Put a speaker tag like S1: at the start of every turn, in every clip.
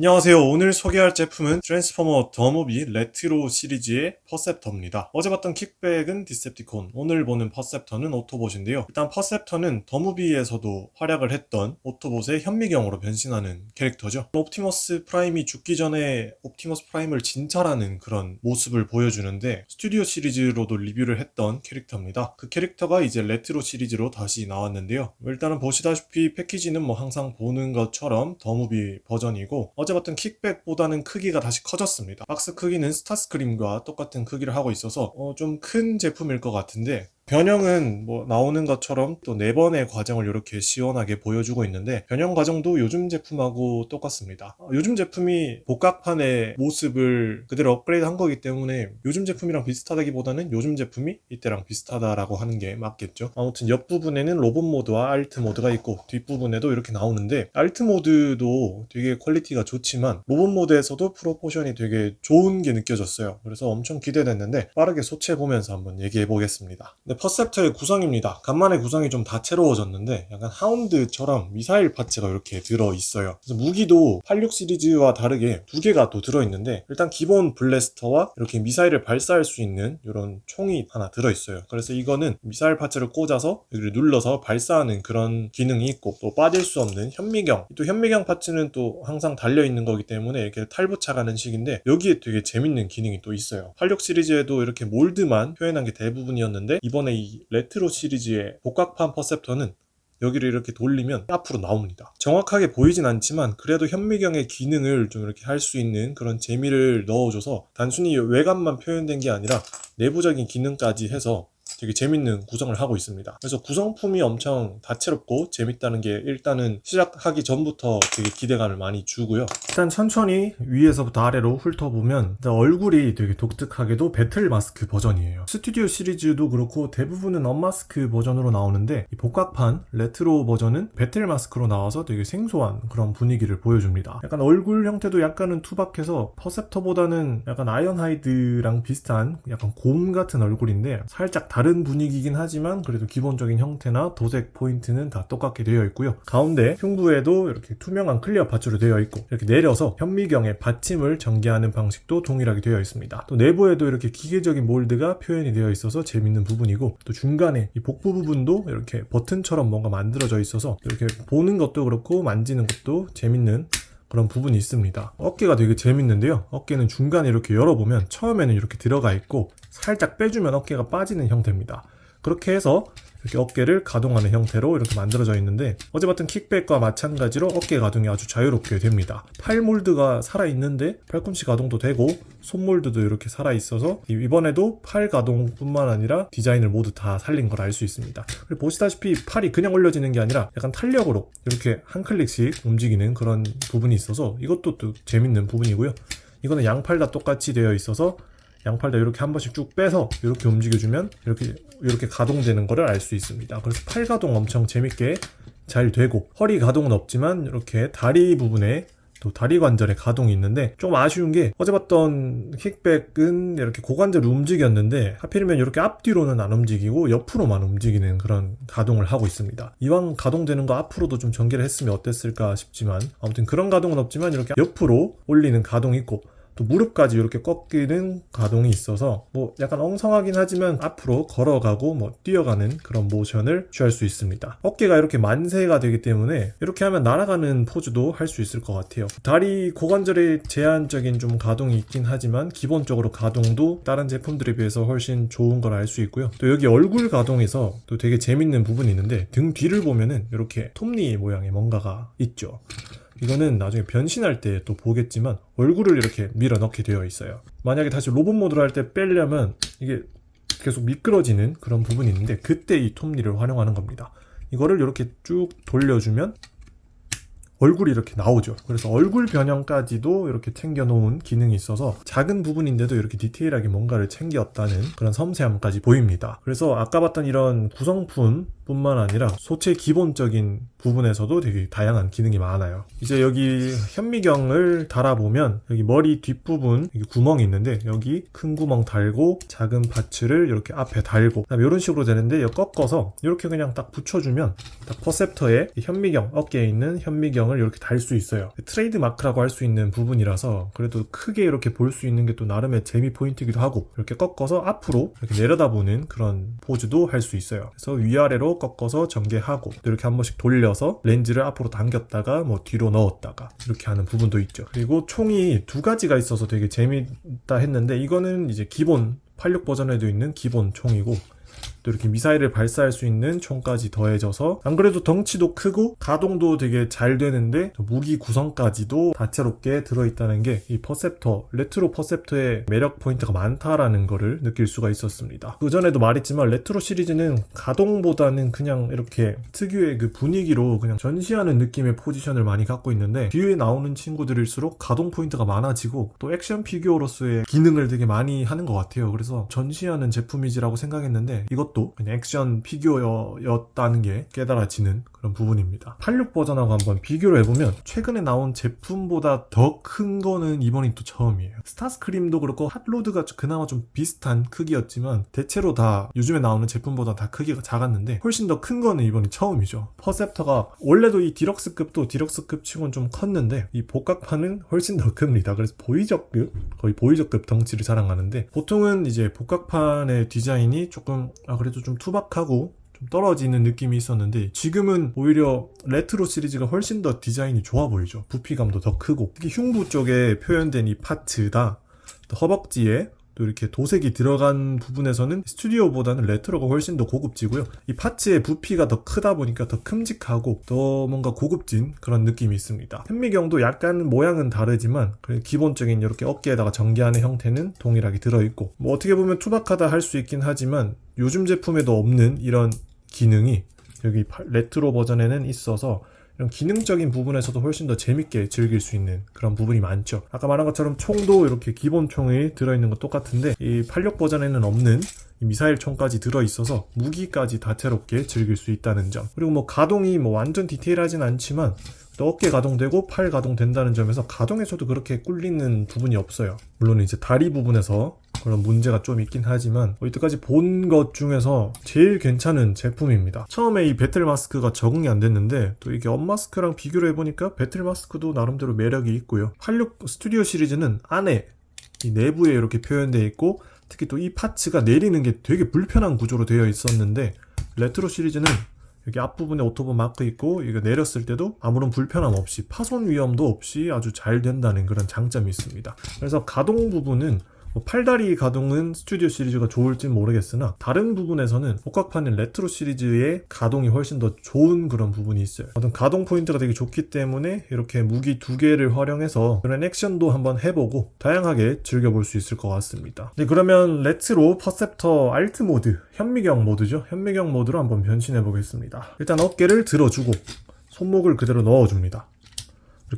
S1: 안녕하세요. 오늘 소개할 제품은 트랜스포머 더 무비 레트로 시리즈의 퍼셉터입니다. 어제 봤던 킥백은 디셉티콘, 오늘 보는 퍼셉터는 오토봇인데요. 일단 퍼셉터는 더 무비에서도 활약을 했던 오토봇의 현미경으로 변신하는 캐릭터죠. 옵티머스 프라임이 죽기 전에 옵티머스 프라임을 진찰하는 그런 모습을 보여주는데 스튜디오 시리즈로도 리뷰를 했던 캐릭터입니다. 그 캐릭터가 이제 레트로 시리즈로 다시 나왔는데요. 일단은 보시다시피 패키지는 항상 보는 것처럼 더 무비 버전이고 어제 봤던 킥백보다는 크기가 다시 커졌습니다. 박스 크기는 스타스크림과 똑같은 크기를 하고 있어서 좀 큰 제품일 것 같은데 변형은 나오는 것처럼 또 4번의 과정을 이렇게 시원하게 보여주고 있는데 변형 과정도 요즘 제품하고 똑같습니다. 요즘 제품이 복각판의 모습을 그대로 업그레이드 한 거기 때문에 요즘 제품이랑 비슷하다기보다는 요즘 제품이 이때랑 비슷하다라고 하는 게 맞겠죠. 아무튼 옆부분에는 로봇 모드와 알트 모드가 있고 뒷부분에도 이렇게 나오는데 알트 모드도 되게 퀄리티가 좋지만 로봇 모드에서도 프로포션이 되게 좋은 게 느껴졌어요. 그래서 엄청 기대됐는데 빠르게 소체해보면서 한번 얘기해 보겠습니다. 퍼셉터의 구성입니다. 간만에 구성이 좀 다채로워졌는데 약간 하운드처럼 미사일 파츠가 이렇게 들어있어요. 그래서 무기도 86 시리즈와 다르게 2개가 또 들어있는데 일단 기본 블래스터와 이렇게 미사일을 발사할 수 있는 이런 총이 하나 들어있어요. 그래서 이거는 미사일 파츠를 꽂아서 여기를 눌러서 발사하는 그런 기능이 있고 또 빠질 수 없는 현미경, 또 현미경 파츠는 또 항상 달려있는 거기 때문에 이렇게 탈부착하는 식인데 여기에 되게 재밌는 기능이 또 있어요. 86 시리즈에도 이렇게 몰드만 표현한 게 대부분이었는데 이번에 이 레트로 시리즈의 복각판 퍼셉터는 여기를 이렇게 돌리면 앞으로 나옵니다. 정확하게 보이진 않지만 그래도 현미경의 기능을 좀 이렇게 할 수 있는 그런 재미를 넣어줘서 단순히 외관만 표현된 게 아니라 내부적인 기능까지 해서 되게 재밌는 구성을 하고 있습니다. 그래서 구성품이 엄청 다채롭고 재밌다는 게 일단은 시작하기 전부터 되게 기대감을 많이 주고요. 일단 천천히 위에서부터 아래로 훑어보면 얼굴이 되게 독특하게도 배틀 마스크 버전이에요. 스튜디오 시리즈도 그렇고 대부분은 언마스크 버전으로 나오는데 이 복각판 레트로 버전은 배틀 마스크로 나와서 되게 생소한 그런 분위기를 보여줍니다. 약간 얼굴 형태도 약간은 투박해서 퍼셉터보다는 약간 아이언하이드랑 비슷한 약간 곰 같은 얼굴인데 살짝 다른 분위기긴 하지만 그래도 기본적인 형태나 도색 포인트는 다 똑같게 되어 있고요. 가운데 흉부에도 이렇게 투명한 클리어 파츠로 되어 있고 이렇게 내려서 현미경의 받침을 전개하는 방식도 동일하게 되어 있습니다. 또 내부에도 이렇게 기계적인 몰드가 표현이 되어 있어서 재밌는 부분이고 또 중간에 이 복부 부분도 이렇게 버튼처럼 뭔가 만들어져 있어서 이렇게 보는 것도 그렇고 만지는 것도 재밌는 그런 부분이 있습니다. 어깨가 되게 재밌는데요. 어깨는 중간에 이렇게 열어보면 처음에는 이렇게 들어가 있고 살짝 빼주면 어깨가 빠지는 형태입니다. 그렇게 해서 이렇게 어깨를 가동하는 형태로 이렇게 만들어져 있는데 어제 봤던 킥백과 마찬가지로 어깨 가동이 아주 자유롭게 됩니다. 팔 몰드가 살아있는데 팔꿈치 가동도 되고 손 몰드도 이렇게 살아있어서 이번에도 팔 가동뿐만 아니라 디자인을 모두 다 살린 걸 알 수 있습니다. 그리고 보시다시피 팔이 그냥 올려지는 게 아니라 약간 탄력으로 이렇게 한 클릭씩 움직이는 그런 부분이 있어서 이것도 또 재밌는 부분이고요. 이거는 양팔 다 똑같이 되어 있어서 양팔 다 이렇게 한 번씩 쭉 빼서 이렇게 움직여주면 이렇게 가동되는 거를 알 수 있습니다. 그래서 팔 가동 엄청 재밌게 잘 되고 허리 가동은 없지만 이렇게 다리 부분에 또 다리 관절에 가동이 있는데 좀 아쉬운 게 어제 봤던 킥백은 이렇게 고관절이 움직였는데 하필이면 이렇게 앞뒤로는 안 움직이고 옆으로만 움직이는 그런 가동을 하고 있습니다. 이왕 가동되는 거 앞으로도 좀 전개를 했으면 어땠을까 싶지만 아무튼 그런 가동은 없지만 이렇게 옆으로 올리는 가동이 있고 또 무릎까지 이렇게 꺾이는 가동이 있어서 약간 엉성하긴 하지만 앞으로 걸어가고 뛰어가는 그런 모션을 취할 수 있습니다. 어깨가 이렇게 만세가 되기 때문에 이렇게 하면 날아가는 포즈도 할 수 있을 것 같아요. 다리 고관절에 제한적인 좀 가동이 있긴 하지만 기본적으로 가동도 다른 제품들에 비해서 훨씬 좋은 걸 알 수 있고요. 또 여기 얼굴 가동에서 또 되게 재밌는 부분이 있는데 등 뒤를 보면은 이렇게 톱니 모양의 뭔가가 있죠. 이거는 나중에 변신할 때 또 보겠지만 얼굴을 이렇게 밀어 넣게 되어 있어요. 만약에 다시 로봇 모드로 할 때 빼려면 이게 계속 미끄러지는 그런 부분이 있는데 그때 이 톱니를 활용하는 겁니다. 이거를 이렇게 쭉 돌려주면 얼굴이 이렇게 나오죠. 그래서 얼굴 변형까지도 이렇게 챙겨 놓은 기능이 있어서 작은 부분인데도 이렇게 디테일하게 뭔가를 챙겼다는 그런 섬세함까지 보입니다. 그래서 아까 봤던 이런 구성품 뿐만 아니라 소체 기본적인 부분에서도 되게 다양한 기능이 많아요. 이제 여기 현미경을 달아보면 여기 머리 뒷부분 여기 구멍이 있는데 여기 큰 구멍 달고 작은 파츠를 이렇게 앞에 달고 그다음에 이런 식으로 되는데 이거 꺾어서 이렇게 그냥 딱 붙여주면 딱 퍼셉터에 현미경, 어깨에 있는 현미경을 이렇게 달 수 있어요. 트레이드 마크라고 할 수 있는 부분이라서 그래도 크게 이렇게 볼 수 있는 게 또 나름의 재미 포인트이기도 하고 이렇게 꺾어서 앞으로 이렇게 내려다보는 그런 포즈도 할 수 있어요. 그래서 위아래로 꺾어서 전개하고 이렇게 한 번씩 돌려서 렌즈를 앞으로 당겼다가 뭐 뒤로 넣었다가 이렇게 하는 부분도 있죠. 그리고 총이 두 가지가 있어서 되게 재밌다 했는데 이거는 이제 기본 86 버전에도 있는 기본 총이고 또 이렇게 미사일을 발사할 수 있는 총까지 더해져서 안 그래도 덩치도 크고 가동도 되게 잘 되는데 무기 구성까지도 다채롭게 들어있다는 게 이 퍼셉터, 레트로 퍼셉터의 매력 포인트가 많다라는 거를 느낄 수가 있었습니다. 그전에도 말했지만 레트로 시리즈는 가동보다는 그냥 이렇게 특유의 그 분위기로 그냥 전시하는 느낌의 포지션을 많이 갖고 있는데 뒤에 나오는 친구들일수록 가동 포인트가 많아지고 또 액션 피규어로서의 기능을 되게 많이 하는 것 같아요. 그래서 전시하는 제품이지라고 생각했는데 이것도 그냥 액션 피규어였다는 게 깨달아지는 그런 부분입니다. 86 버전하고 한번 비교를 해보면 최근에 나온 제품보다 더 큰 거는 이번이 또 처음이에요. 스타스크림도 그렇고 핫로드가 그나마 좀 비슷한 크기였지만 대체로 다 요즘에 나오는 제품보다 다 크기가 작았는데 훨씬 더 큰 거는 이번이 처음이죠. 퍼셉터가 원래도 이 디럭스급도 디럭스급 치고는 좀 컸는데 이 복각판은 훨씬 더 큽니다. 그래서 보이저급, 거의 보이저급 덩치를 자랑하는데 보통은 이제 복각판의 디자인이 조금 그래도 좀 투박하고 좀 떨어지는 느낌이 있었는데 지금은 오히려 레트로 시리즈가 훨씬 더 디자인이 좋아 보이죠. 부피감도 더 크고 특히 흉부 쪽에 표현된 이 파츠다 또 허벅지에 또 이렇게 도색이 들어간 부분에서는 스튜디오보다는 레트로가 훨씬 더 고급지고요. 이 파츠의 부피가 더 크다 보니까 더 큼직하고 더 뭔가 고급진 그런 느낌이 있습니다. 현미경도 약간 모양은 다르지만 기본적인 이렇게 어깨에다가 전개하는 형태는 동일하게 들어있고 뭐 어떻게 보면 투박하다 할 수 있긴 하지만 요즘 제품에도 없는 이런 기능이 여기 레트로 버전에는 있어서 이런 기능적인 부분에서도 훨씬 더 재밌게 즐길 수 있는 그런 부분이 많죠. 아까 말한 것처럼 총도 이렇게 기본 총이 들어있는 거 똑같은데 이 86 버전에는 없는 이 미사일 총까지 들어있어서 무기까지 다채롭게 즐길 수 있다는 점. 그리고 뭐 가동이 뭐 완전 디테일하진 않지만 또 어깨 가동되고 팔 가동된다는 점에서 가동에서도 그렇게 꿀리는 부분이 없어요. 물론 이제 다리 부분에서 그런 문제가 좀 있긴 하지만 이때까지 본 것 중에서 제일 괜찮은 제품입니다. 처음에 이 배틀 마스크가 적응이 안 됐는데 또 이게 업마스크랑 비교를 해보니까 배틀 마스크도 나름대로 매력이 있고요. 86 스튜디오 시리즈는 안에 이 내부에 이렇게 표현되어 있고 특히 또 이 파츠가 내리는 게 되게 불편한 구조로 되어 있었는데 레트로 시리즈는 여기 앞부분에 오토본 마크 있고 이거 내렸을 때도 아무런 불편함 없이 파손 위험도 없이 아주 잘 된다는 그런 장점이 있습니다. 그래서 가동 부분은 팔다리 가동은 스튜디오 시리즈가 좋을진 모르겠으나 다른 부분에서는 복각판인 레트로 시리즈의 가동이 훨씬 더 좋은 그런 부분이 있어요. 어떤 가동 포인트가 되게 좋기 때문에 이렇게 무기 두 개를 활용해서 그런 액션도 한번 해보고 다양하게 즐겨볼 수 있을 것 같습니다. 네, 그러면 레트로 퍼셉터 알트 모드, 현미경 모드죠. 현미경 모드로 한번 변신해 보겠습니다. 일단 어깨를 들어주고 손목을 그대로 넣어줍니다.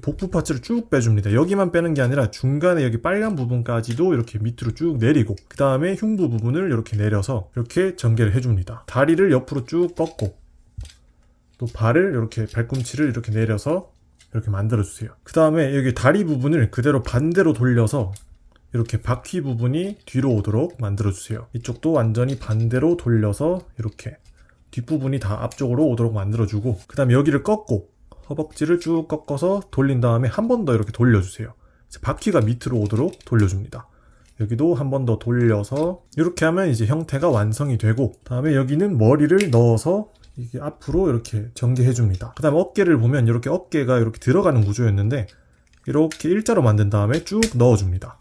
S1: 복부 파츠를 쭉 빼줍니다. 여기만 빼는 게 아니라 중간에 여기 빨간 부분까지도 이렇게 밑으로 쭉 내리고 그 다음에 흉부 부분을 이렇게 내려서 이렇게 전개를 해줍니다. 다리를 옆으로 쭉 뻗고 또 발을 이렇게 발꿈치를 이렇게 내려서 이렇게 만들어주세요. 그 다음에 여기 다리 부분을 그대로 반대로 돌려서 이렇게 바퀴 부분이 뒤로 오도록 만들어주세요. 이쪽도 완전히 반대로 돌려서 이렇게 뒷부분이 다 앞쪽으로 오도록 만들어주고 그 다음에 여기를 꺾고 허벅지를 쭉 꺾어서 돌린 다음에 한 번 더 이렇게 돌려주세요. 바퀴가 밑으로 오도록 돌려줍니다. 여기도 한 번 더 돌려서 이렇게 하면 이제 형태가 완성이 되고 다음에 여기는 머리를 넣어서 이게 앞으로 이렇게 전개해줍니다. 그 다음에 어깨를 보면 이렇게 어깨가 이렇게 들어가는 구조였는데 이렇게 일자로 만든 다음에 쭉 넣어줍니다.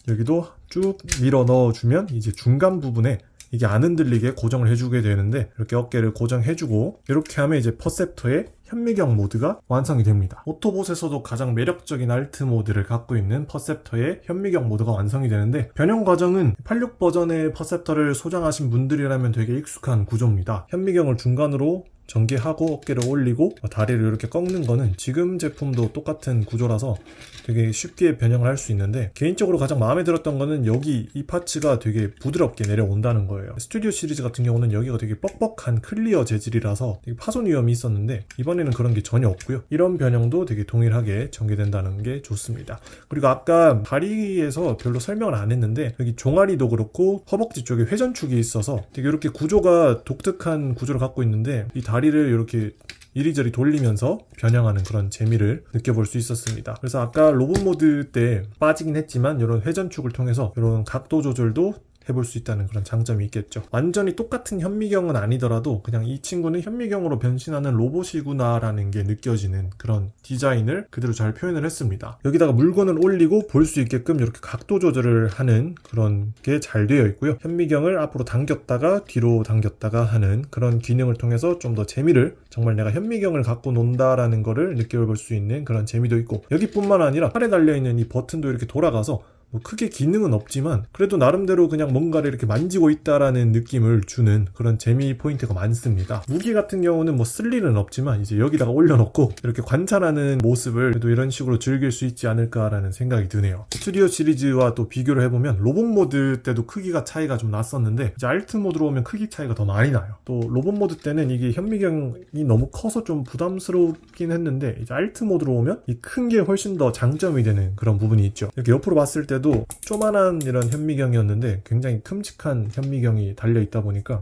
S1: 여기도 쭉 밀어 넣어주면 이제 중간 부분에 이게 안 흔들리게 고정을 해주게 되는데 이렇게 어깨를 고정해주고 이렇게 하면 이제 퍼셉터의 현미경 모드가 완성이 됩니다. 오토봇에서도 가장 매력적인 알트 모드를 갖고 있는 퍼셉터의 현미경 모드가 완성이 되는데 변형 과정은 86 버전의 퍼셉터를 소장하신 분들이라면 되게 익숙한 구조입니다. 현미경을 중간으로 전개하고 어깨를 올리고 다리를 이렇게 꺾는 거는 지금 제품도 똑같은 구조라서 되게 쉽게 변형을 할 수 있는데, 개인적으로 가장 마음에 들었던 거는 여기 이 파츠가 되게 부드럽게 내려온다는 거예요. 스튜디오 시리즈 같은 경우는 여기가 되게 뻑뻑한 클리어 재질이라서 되게 파손 위험이 있었는데 이번에는 그런 게 전혀 없고요. 이런 변형도 되게 동일하게 전개된다는 게 좋습니다. 그리고 아까 다리에서 별로 설명을 안 했는데 여기 종아리도 그렇고 허벅지 쪽에 회전축이 있어서 되게 이렇게 구조가 독특한 구조를 갖고 있는데, 이 다리를 이렇게 이리저리 돌리면서 변형하는 그런 재미를 느껴볼 수 있었습니다. 그래서 아까 로봇 모드 때 빠지긴 했지만 이런 회전축을 통해서 이런 각도 조절도 해볼 수 있다는 그런 장점이 있겠죠. 완전히 똑같은 현미경은 아니더라도 그냥 이 친구는 현미경으로 변신하는 로봇이구나 라는 게 느껴지는 그런 디자인을 그대로 잘 표현을 했습니다. 여기다가 물건을 올리고 볼 수 있게끔 이렇게 각도 조절을 하는 그런 게 잘 되어 있고요. 현미경을 앞으로 당겼다가 뒤로 당겼다가 하는 그런 기능을 통해서 좀 더 재미를, 정말 내가 현미경을 갖고 논다라는 거를 느껴볼 수 있는 그런 재미도 있고, 여기뿐만 아니라 팔에 달려있는 이 버튼도 이렇게 돌아가서 뭐 크게 기능은 없지만 그래도 나름대로 그냥 뭔가를 이렇게 만지고 있다라는 느낌을 주는 그런 재미 포인트가 많습니다. 무기 같은 경우는 뭐 쓸 일은 없지만 이제 여기다가 올려놓고 이렇게 관찰하는 모습을 그래도 이런 식으로 즐길 수 있지 않을까라는 생각이 드네요. 스튜디오 시리즈와 또 비교를 해보면 로봇 모드 때도 크기가 차이가 좀 났었는데 이제 알트 모드로 오면 크기 차이가 더 많이 나요. 또 로봇 모드 때는 이게 현미경이 너무 커서 좀 부담스럽긴 했는데 이제 알트 모드로 오면 이 큰 게 훨씬 더 장점이 되는 그런 부분이 있죠. 이렇게 옆으로 봤을 때 도 조만한 이런 현미경이었는데 굉장히 큼직한 현미경이 달려있다 보니까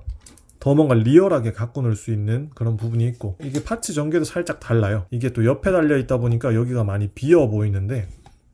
S1: 더 뭔가 리얼하게 갖고 놀 수 있는 그런 부분이 있고, 이게 파츠 전개도 살짝 달라요. 이게 또 옆에 달려있다 보니까 여기가 많이 비어 보이는데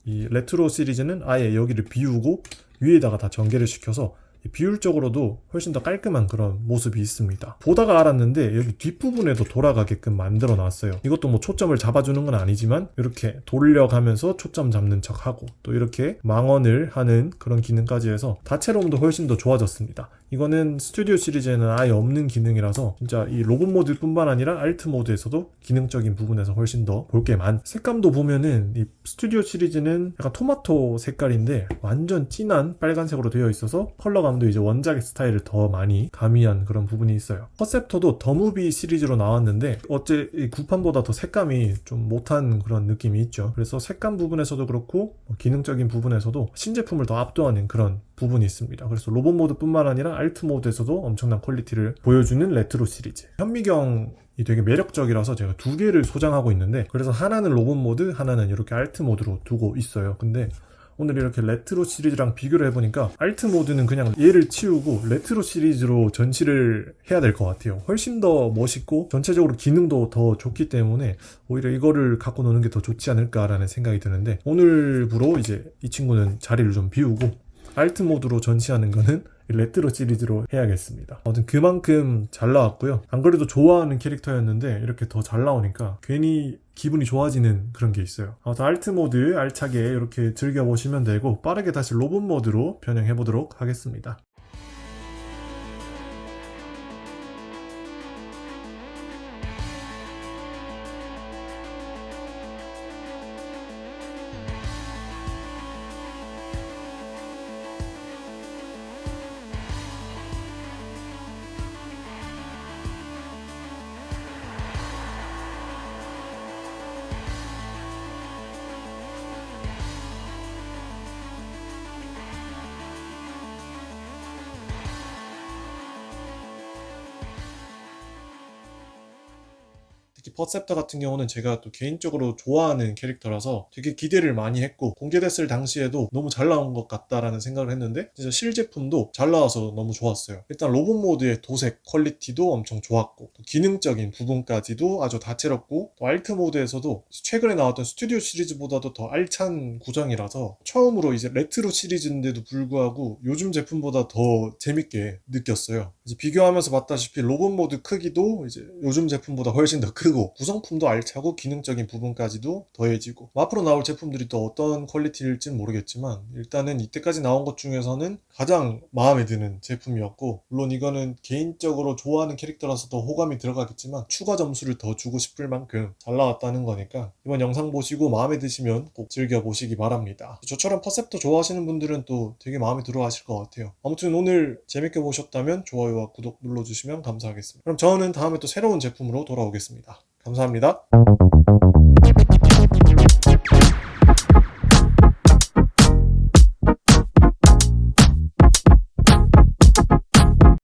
S1: 이 레트로 시리즈는 아예 여기를 비우고 위에다가 다 전개를 시켜서 비율적으로도 훨씬 더 깔끔한 그런 모습이 있습니다. 보다가 알았는데 여기 뒷부분에도 돌아가게끔 만들어 놨어요. 이것도 뭐 초점을 잡아주는 건 아니지만 이렇게 돌려가면서 초점 잡는 척하고 또 이렇게 망원을 하는 그런 기능까지 해서 다채로움도 훨씬 더 좋아졌습니다. 이거는 스튜디오 시리즈에는 아예 없는 기능이라서 진짜 이 로봇 모드 뿐만 아니라 알트 모드에서도 기능적인 부분에서 훨씬 더 볼 게 많. 색감도 보면은 이 스튜디오 시리즈는 약간 토마토 색깔인데 완전 진한 빨간색으로 되어 있어서 컬러감도 이제 원작의 스타일을 더 많이 가미한 그런 부분이 있어요. 퍼셉터도 더 무비 시리즈로 나왔는데 어째 이 구판보다 더 색감이 좀 못한 그런 느낌이 있죠. 그래서 색감 부분에서도 그렇고 기능적인 부분에서도 신제품을 더 압도하는 그런 부분이 있습니다. 그래서 로봇 모드뿐만 아니라 알트 모드에서도 엄청난 퀄리티를 보여주는 레트로 시리즈. 현미경이 되게 매력적이라서 제가 두 개를 소장하고 있는데, 그래서 하나는 로봇 모드, 하나는 이렇게 알트 모드로 두고 있어요. 근데 오늘 이렇게 레트로 시리즈랑 비교를 해보니까 알트 모드는 그냥 얘를 치우고 레트로 시리즈로 전시를 해야 될 것 같아요. 훨씬 더 멋있고 전체적으로 기능도 더 좋기 때문에 오히려 이거를 갖고 노는 게 더 좋지 않을까라는 생각이 드는데, 오늘부로 이제 이 친구는 자리를 좀 비우고 알트 모드로 전시하는 거는 레트로 시리즈로 해야겠습니다. 아무튼 그만큼 잘 나왔고요. 안 그래도 좋아하는 캐릭터였는데 이렇게 더 잘 나오니까 괜히 기분이 좋아지는 그런 게 있어요. 아무튼 알트 모드 알차게 이렇게 즐겨보시면 되고, 빠르게 다시 로봇 모드로 변형해보도록 하겠습니다. 특히 퍼셉터 같은 경우는 제가 또 개인적으로 좋아하는 캐릭터라서 되게 기대를 많이 했고, 공개됐을 당시에도 너무 잘 나온 것 같다라는 생각을 했는데 진짜 실제품도 잘 나와서 너무 좋았어요. 일단 로봇 모드의 도색 퀄리티도 엄청 좋았고, 또 기능적인 부분까지도 아주 다채롭고, 또 알트 모드에서도 최근에 나왔던 스튜디오 시리즈보다도 더 알찬 구성이라서 처음으로 이제 레트로 시리즈인데도 불구하고 요즘 제품보다 더 재밌게 느꼈어요. 이제 비교하면서 봤다시피 로봇 모드 크기도 이제 요즘 제품보다 훨씬 더 크고, 구성품도 알차고 기능적인 부분까지도 더해지고, 앞으로 나올 제품들이 또 어떤 퀄리티일진 모르겠지만 일단은 이때까지 나온 것 중에서는 가장 마음에 드는 제품이었고, 물론 이거는 개인적으로 좋아하는 캐릭터라서 더 호감이 들어가겠지만 추가 점수를 더 주고 싶을 만큼 잘 나왔다는 거니까 이번 영상 보시고 마음에 드시면 꼭 즐겨보시기 바랍니다. 저처럼 퍼셉터 좋아하시는 분들은 또 되게 마음에 들어 하실 것 같아요. 아무튼 오늘 재밌게 보셨다면 좋아요 좋아요와 구독 눌러주시면 감사하겠습니다. 그럼 저는 다음에 또 새로운 제품으로 돌아오겠습니다. 감사합니다.